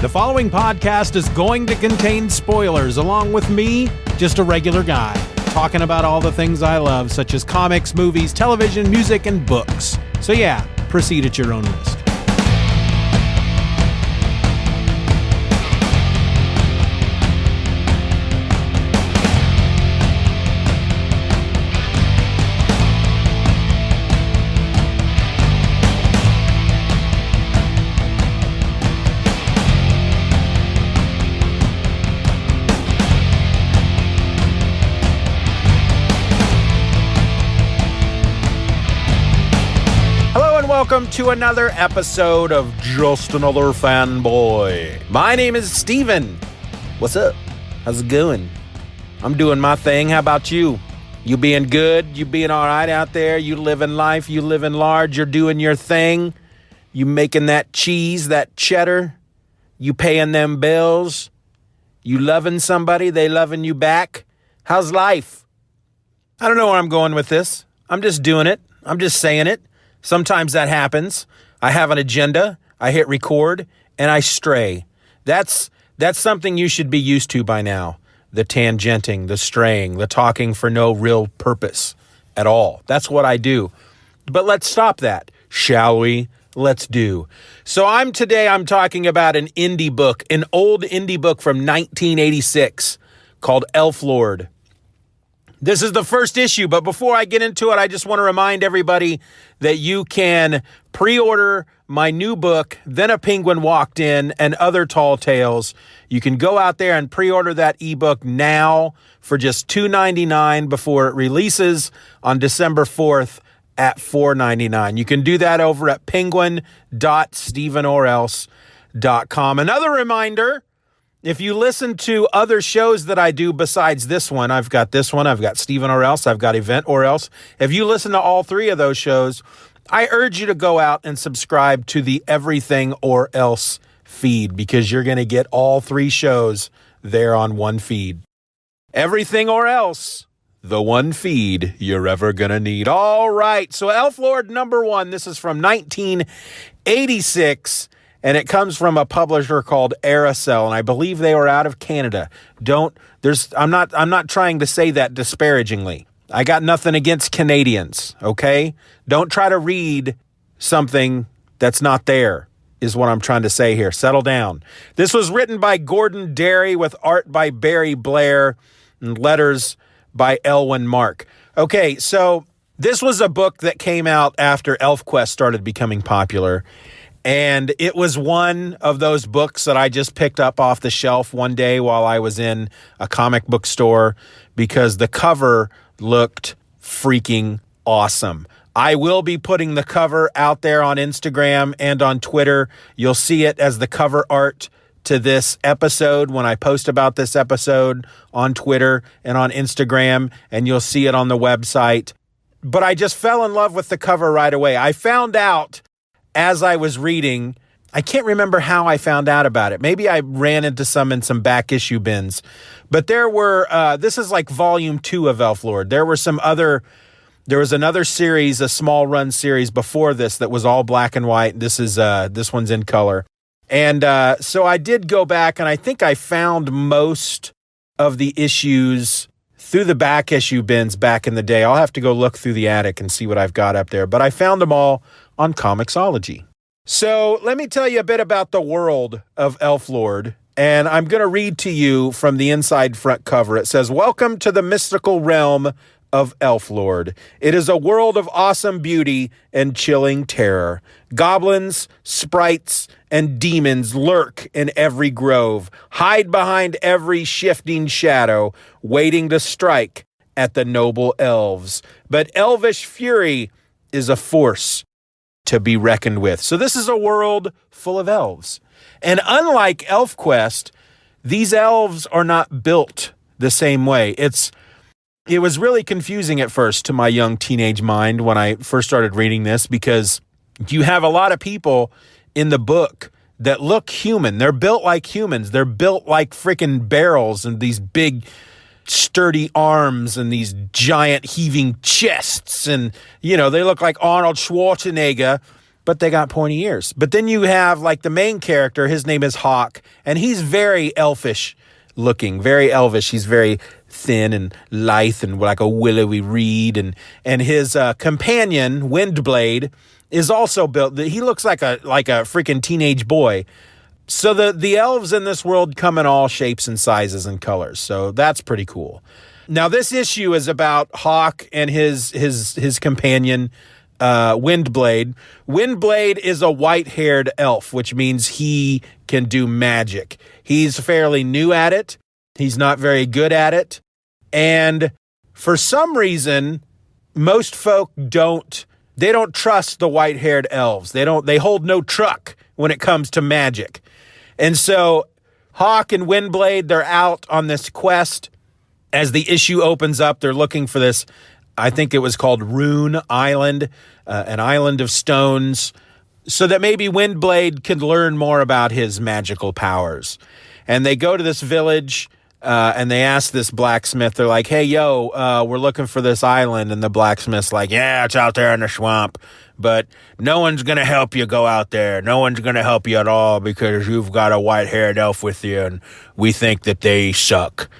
The following podcast is going to contain spoilers, along with me, just a regular guy, talking about all the things I love, such as comics, movies, television, music, and books. So yeah, proceed at your own risk. Welcome to another episode of Just Another Fanboy. My name is Steven. What's up? How's it going? I'm doing my thing. How about you? You being good? You being all right out there? You living life? You living large? You're doing your thing? You making that cheese, that cheddar? You paying them bills? You loving somebody? They loving you back? How's life? I don't know where I'm going with this. I'm just doing it. I'm just saying it. Sometimes that happens. I have an agenda, I hit record, and I stray. That's something you should be used to by now. The tangenting, the straying, the talking for no real purpose at all. That's what I do. But let's stop that, shall we? Let's do. So I'm talking about an indie book, an old indie book from 1986 called Elflord. This is the first issue, but before I get into it, I just want to remind everybody that you can pre-order my new book, Then a Penguin Walked In, and Other Tall Tales. You can go out there and pre-order that ebook now for just $2.99 before it releases on December 4th at $4.99. You can do that over at penguin.stevenorelse.com. Another reminder, if you listen to other shows that I do besides this one, I've got Steven or Else, I've got Event or Else. If you listen to all three of those shows, I urge you to go out and subscribe to the Everything or Else feed, because you're going to get all three shows there on one feed. Everything or Else, the one feed you're ever going to need. All right, so Elflord #1, this is from 1986. And it comes from a publisher called Aricel, and I believe they were out of Canada. I'm not trying to say that disparagingly. I got nothing against Canadians, okay? Don't try to read something that's not there, is what I'm trying to say here. Settle down. This was written by Gordon Derry with art by Blair and letters by Elwin Mark. Okay, so this was a book that came out after ElfQuest started becoming popular. And it was one of those books that I just picked up off the shelf one day while I was in a comic book store because the cover looked freaking awesome. I will be putting the cover out there on Instagram and on Twitter. You'll see it as the cover art to this episode when I post about this episode on Twitter and on Instagram, and you'll see it on the website. But I just fell in love with the cover right away. I found out as I was reading, I can't remember how I found out about it. Maybe I ran into some in some back issue bins. But there were, this is like volume 2 of Elflord. There was another series, a small run series before this that was all black and white. This one's in color. And so I did go back, and I think I found most of the issues through the back issue bins back in the day. I'll have to go look through the attic and see what I've got up there. But I found them all on Comixology. So let me tell you a bit about the world of Elflord, and I'm going to read to you from the inside front cover. It says, "Welcome to the mystical realm of Elflord. It is a world of awesome beauty and chilling terror. Goblins, sprites, and demons lurk in every grove, hide behind every shifting shadow, waiting to strike at the noble elves. But elvish fury is a force to be reckoned with." So this is a world full of elves. And unlike ElfQuest, these elves are not built the same way. It was really confusing at first to my young teenage mind when I first started reading this, because you have a lot of people in the book that look human. They're built like humans. They're built like freaking barrels and these big sturdy arms and these giant heaving chests. And, you know, they look like Arnold Schwarzenegger but they got pointy ears. But then you have like the main character, his name is Hawk, and he's very elfish looking, very elvish. He's very thin and lithe and like a willowy reed. And his companion, Windblade, is also built. He looks like a freaking teenage boy. So the elves in this world come in all shapes and sizes and colors. So that's pretty cool. Now this issue is about Hawk and his companion, Windblade. Windblade is a white-haired elf, which means he can do magic. He's fairly new at it. He's not very good at it. And for some reason, most folk don't trust the white-haired elves. They hold no truck when it comes to magic. And so Hawk and Windblade, they're out on this quest. As the issue opens up, they're looking for this, I think it was called Rune Island, an island of stones, so that maybe Windblade could learn more about his magical powers. And they go to this village, and they ask this blacksmith, they're like, hey, yo, we're looking for this island. And the blacksmith's like, yeah, it's out there in the swamp, but no one's going to help you go out there. No one's going to help you at all because you've got a white-haired elf with you, and we think that they suck.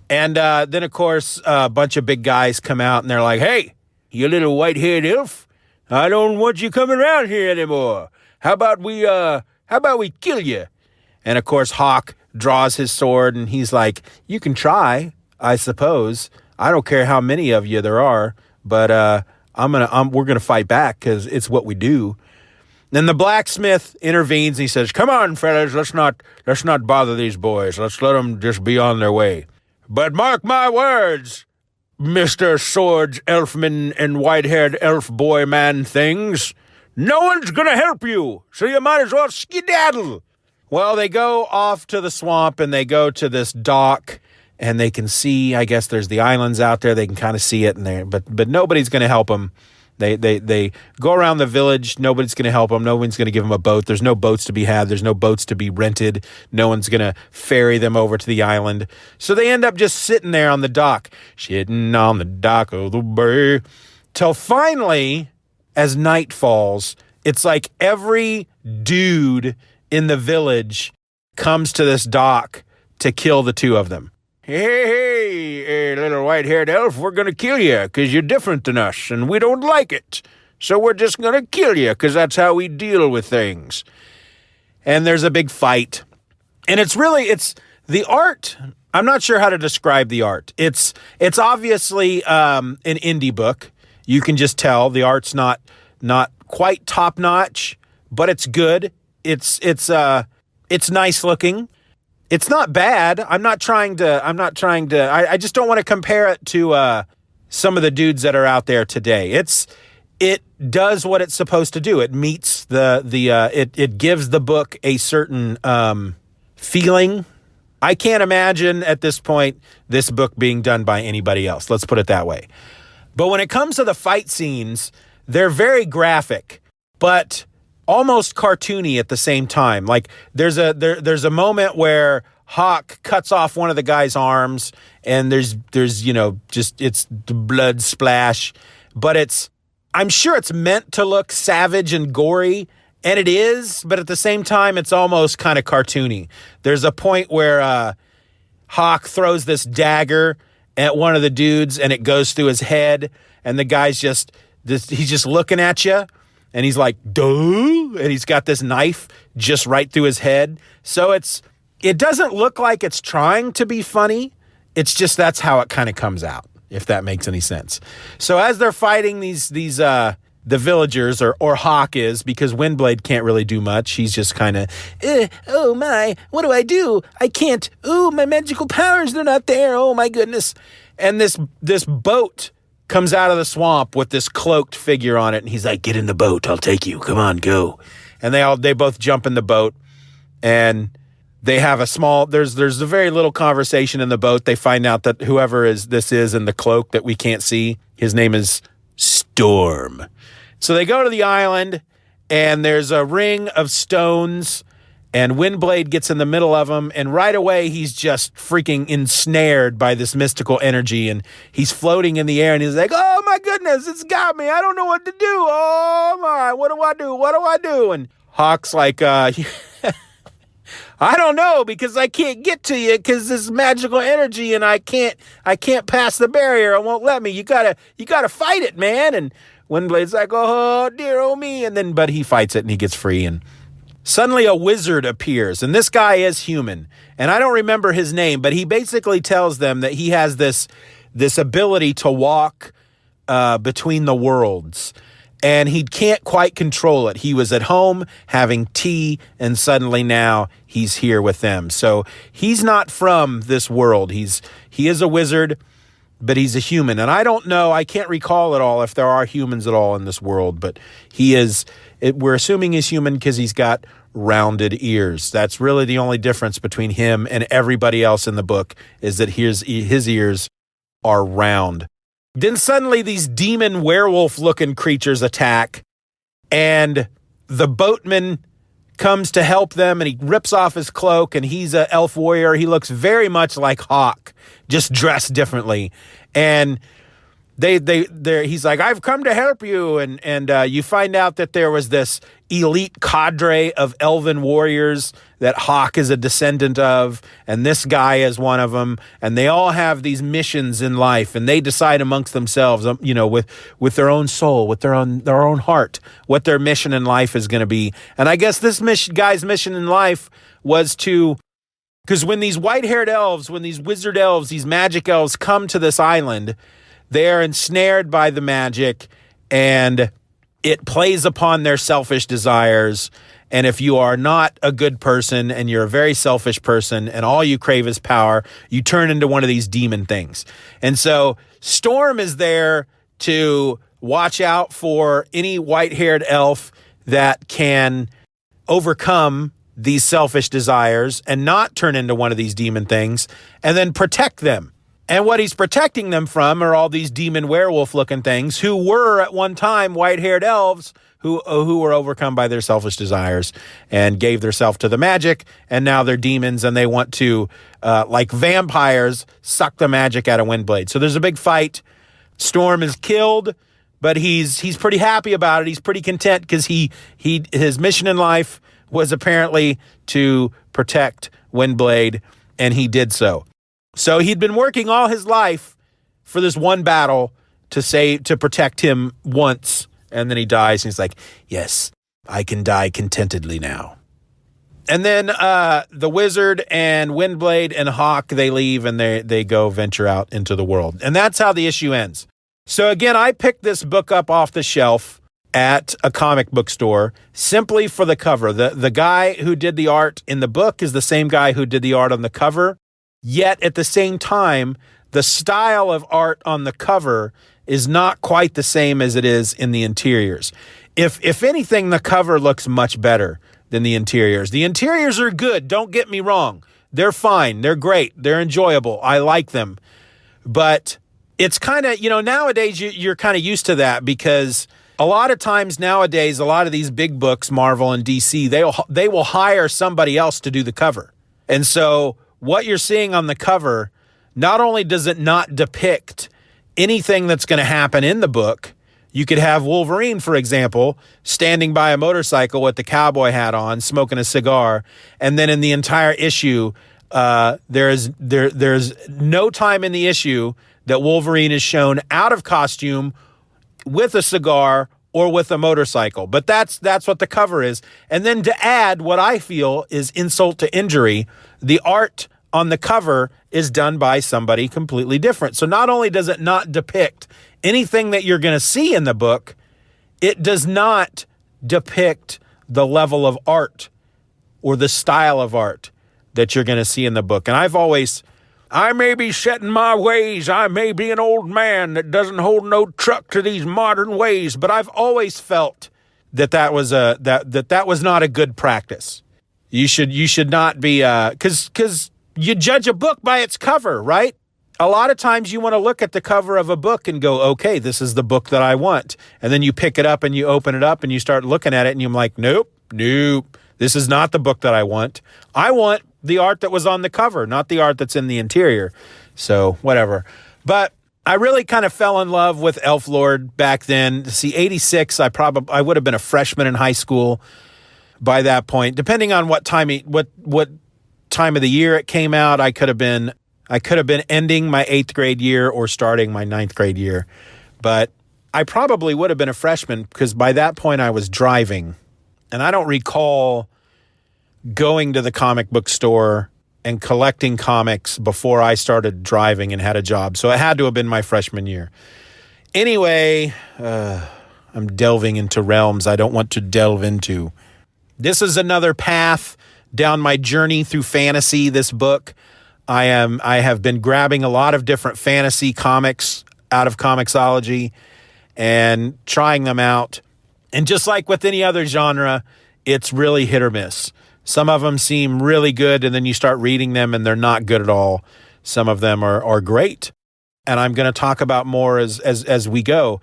And then, of course, a bunch of big guys come out, and they're like, hey, you little white-haired elf, I don't want you coming around here anymore. How about we kill you? And, of course, Hawk draws his sword, and he's like, you can try, I suppose. I don't care how many of you there are, but we're gonna fight back because it's what we do. Then the blacksmith intervenes, and he says, come on, fellas, let's not bother these boys. Let's let them just be on their way. But mark my words, Mr. Swords, Elfman, and white-haired elf boy man things, no one's gonna help you, so you might as well skedaddle. Well, they go off to the swamp, and they go to this dock, and they can see, I guess there's the islands out there, they can kind of see it, but nobody's gonna help them. They go around the village. Nobody's going to help them. No one's going to give them a boat. There's no boats to be had. There's no boats to be rented. No one's going to ferry them over to the island. So they end up just sitting there on the dock, sitting on the dock of the bay, till finally, as night falls, it's like every dude in the village comes to this dock to kill the two of them. Hey, little white-haired elf, we're going to kill you because you're different than us, and we don't like it. So we're just going to kill you because that's how we deal with things. And there's a big fight. And it's the art. I'm not sure how to describe the art. It's obviously an indie book. You can just tell the art's not quite top-notch, but it's good. It's nice looking. It's not bad. I just don't want to compare it to some of the dudes that are out there today. It does what it's supposed to do. It meets it gives the book a certain feeling. I can't imagine at this point this book being done by anybody else. Let's put it that way. But when it comes to the fight scenes, they're very graphic, but almost cartoony at the same time. Like there's a moment where Hawk cuts off one of the guy's arms, and there's it's the blood splash, but I'm sure it's meant to look savage and gory, and it is, but at the same time it's almost kind of cartoony. There's a point where Hawk throws this dagger at one of the dudes, and it goes through his head, and the guy's he's just looking at you. And he's like, duh, and he's got this knife just right through his head. So it doesn't look like it's trying to be funny. It's just that's how it kind of comes out, if that makes any sense. So as they're fighting the villagers, or Hawk is, because Windblade can't really do much. He's just kind of, oh my, what do I do? I can't. Ooh, my magical powers, they're not there. Oh my goodness. And this boat comes out of the swamp with this cloaked figure on it, and he's like, get in the boat, I'll take you, come on, go. And they both jump in the boat, and they have there's a very little conversation in the boat. They find out that whoever this is in the cloak that we can't see, his name is Storm. So they go to the island, and there's a ring of stones, And Windblade gets in the middle of him, and right away he's just freaking ensnared by this mystical energy, and he's floating in the air, and he's like, oh my goodness, it's got me. I don't know what to do. Oh my, what do I do? What do I do? And Hawk's like, I don't know, because I can't get to you because this magical energy, and I can't pass the barrier. It won't let me. You gotta fight it, man. And Windblade's like, oh dear, oh me. But he fights it and he gets free, and suddenly a wizard appears, and this guy is human, and I don't remember his name, but he basically tells them that he has this ability to walk between the worlds, and he can't quite control it. He was at home having tea, and suddenly now he's here with them. So he's not from this world. He is a wizard, but he's a human, and I don't know, I can't recall at all if there are humans at all in this world, but we're assuming he's human because he's got rounded ears. That's really the only difference between him and everybody else in the book, is that his ears are round. Then suddenly these demon werewolf-looking creatures attack, and the boatman comes to help them, and he rips off his cloak, and he's an elf warrior. He looks very much like Hawk, just dressed differently. And he's like, I've come to help you. And you find out that there was this elite cadre of elven warriors that Hawk is a descendant of, and this guy is one of them. And they all have these missions in life, and they decide amongst themselves, with their own soul, with their own heart, what their mission in life is going to be. And I guess this guy's mission in life was because when these white-haired elves, when these wizard elves, these magic elves come to this island, they're ensnared by the magic, and it plays upon their selfish desires. And if you are not a good person and you're a very selfish person and all you crave is power, you turn into one of these demon things. And so Storm is there to watch out for any white-haired elf that can overcome these selfish desires and not turn into one of these demon things, and then protect them. And what he's protecting them from are all these demon werewolf-looking things who were at one time white-haired elves who were overcome by their selfish desires and gave themselves to the magic, and now they're demons, and they want to, like vampires, suck the magic out of Windblade. So there's a big fight. Storm is killed, but he's pretty happy about it. He's pretty content because his mission in life was apparently to protect Windblade, and he did so. So he'd been working all his life for this one battle to protect him once, and then he dies, and he's like, yes, I can die contentedly now. And then the wizard and Windblade and Hawk, they leave, and they go venture out into the world. And that's how the issue ends. So again, I picked this book up off the shelf at a comic book store simply for the cover. The guy who did the art in the book is the same guy who did the art on the cover. Yet at the same time, the style of art on the cover is not quite the same as it is in the interiors. If anything, the cover looks much better than the interiors. The interiors are good, don't get me wrong. They're fine, they're great, they're enjoyable, I like them. But it's kind of, nowadays you're kind of used to that, because a lot of times nowadays, a lot of these big books, Marvel and DC, they will hire somebody else to do the cover. And so what you're seeing on the cover, not only does it not depict anything that's going to happen in the book, you could have Wolverine, for example, standing by a motorcycle with the cowboy hat on, smoking a cigar, and then in the entire issue, there's no time in the issue that Wolverine is shown out of costume with a cigar or with a motorcycle. But that's what the cover is. And then to add what I feel is insult to injury, the art on the cover is done by somebody completely different. So not only does it not depict anything that you're going to see in the book, it does not depict the level of art or the style of art that you're going to see in the book. And I may be set in my ways. I may be an old man that doesn't hold no truck to these modern ways, but I've always felt that was that was not a good practice. You should not be, because you judge a book by its cover, right? A lot of times you want to look at the cover of a book and go, okay, this is the book that I want. And then you pick it up and you open it up and you start looking at it and you're like, nope, This is not the book that I want. I want the art that was on the cover, not the art that's in the interior. So whatever. But I really kind of fell in love with Elflord back then. See, 86, I would have been a freshman in high school by that point. Depending on what time of the year it came out, I could have been ending my 8th grade year or starting my 9th grade year. But I probably would have been a freshman because by that point I was driving. And I don't recall going to the comic book store and collecting comics before I started driving and had a job. So it had to have been my freshman year. Anyway, I'm delving into realms I don't want to delve into. This is another path down my journey through fantasy, this book. I have been grabbing a lot of different fantasy comics out of Comixology and trying them out. And just like with any other genre, it's really hit or miss. Some of them seem really good, and then you start reading them, and they're not good at all. Some of them are great, and I'm going to talk about more as we go.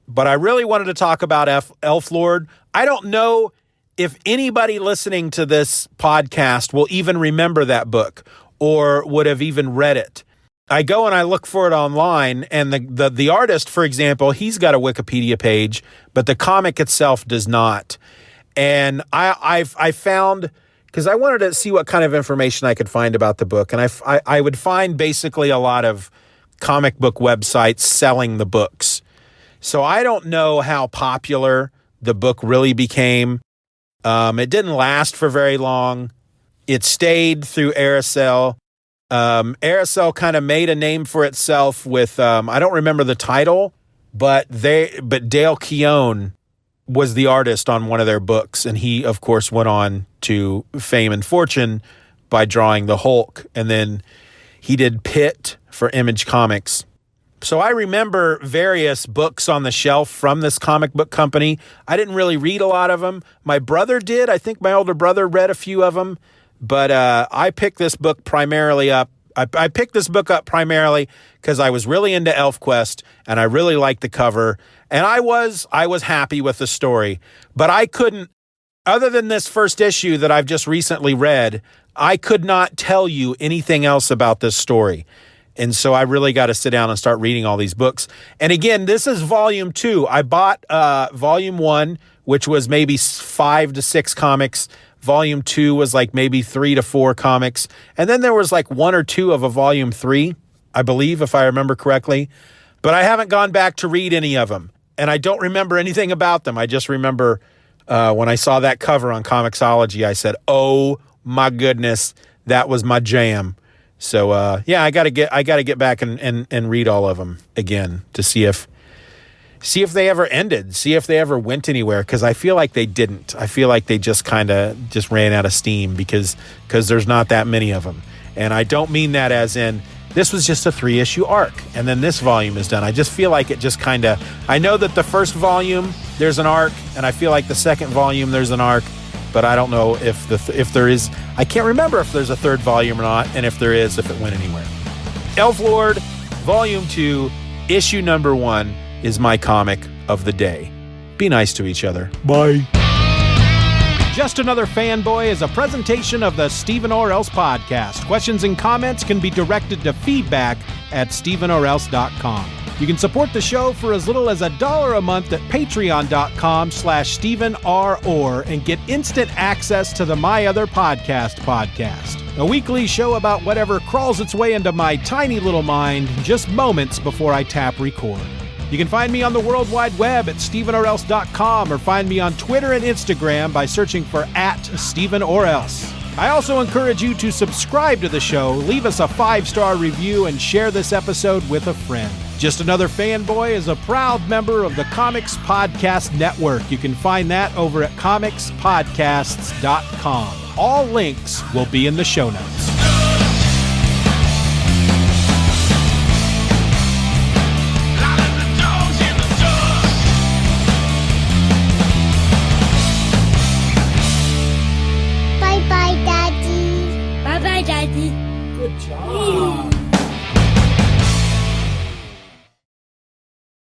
But I really wanted to talk about Elflord. I don't know if anybody listening to this podcast will even remember that book or would have even read it. I go and I look for it online, and the artist, for example, he's got a Wikipedia page, but the comic itself does not. And I found, because I wanted to see what kind of information I could find about the book, and I would find basically a lot of comic book websites selling the books. So I don't know how popular the book really became. It didn't last for very long. It stayed through Aricel. Aricel kind of made a name for itself with, I don't remember the title, but Dale Keown was the artist on one of their books. And he, of course, went on to fame and fortune by drawing the Hulk. And then he did Pitt for Image Comics. So I remember various books on the shelf from this comic book company. I didn't really read a lot of them. My brother did. I think my older brother read a few of them. But I picked this book primarily up. I picked this book up primarily because I was really into ElfQuest and I really liked the cover. And I was happy with the story. But I couldn't, other than this first issue that I've just recently read, I could not tell you anything else about this story. And so I really got to sit down and start reading all these books. And again, this is volume 2. I bought volume 1, which was maybe 5 to 6 comics. Volume 2 was like maybe 3 to 4 comics. And then there was like 1 or 2 of a volume 3, I believe, if I remember correctly. But I haven't gone back to read any of them. And I don't remember anything about them. I just remember when I saw that cover on Comixology, I said, oh my goodness, that was my jam. So, yeah, I gotta get back and read all of them again to see if they ever ended, see if they ever went anywhere, because I feel like they didn't. I feel like they just kind of just ran out of steam because there's not that many of them. And I don't mean that as in this was just a 3-issue arc and then this volume is done. I just feel like it just kind of, I know that the first volume there's an arc, and I feel like the second volume there's an arc, but I don't know if there is, I can't remember if there's a third volume or not, and if there is, if it went anywhere. Elflord, Volume 2, Issue number 1 is my comic of the day. Be nice to each other. Bye. Just Another Fanboy is a presentation of the Stephen or Else podcast. Questions and comments can be directed to feedback@stephenorelse.com. You can support the show for as little as $1 a month at patreon.com/StephenROr and get instant access to the My Other podcast, a weekly show about whatever crawls its way into my tiny little mind just moments before I tap record. You can find me on the World Wide Web at stephenorelse.com or find me on Twitter and Instagram by searching for @StephenOrElse. I also encourage you to subscribe to the show, leave us a 5-star review, and share this episode with a friend. Just Another Fanboy is a proud member of the Comics Podcast Network. You can find that over at comicspodcasts.com. All links will be in the show notes. Bye-bye, Daddy. Bye-bye, Daddy. Good job.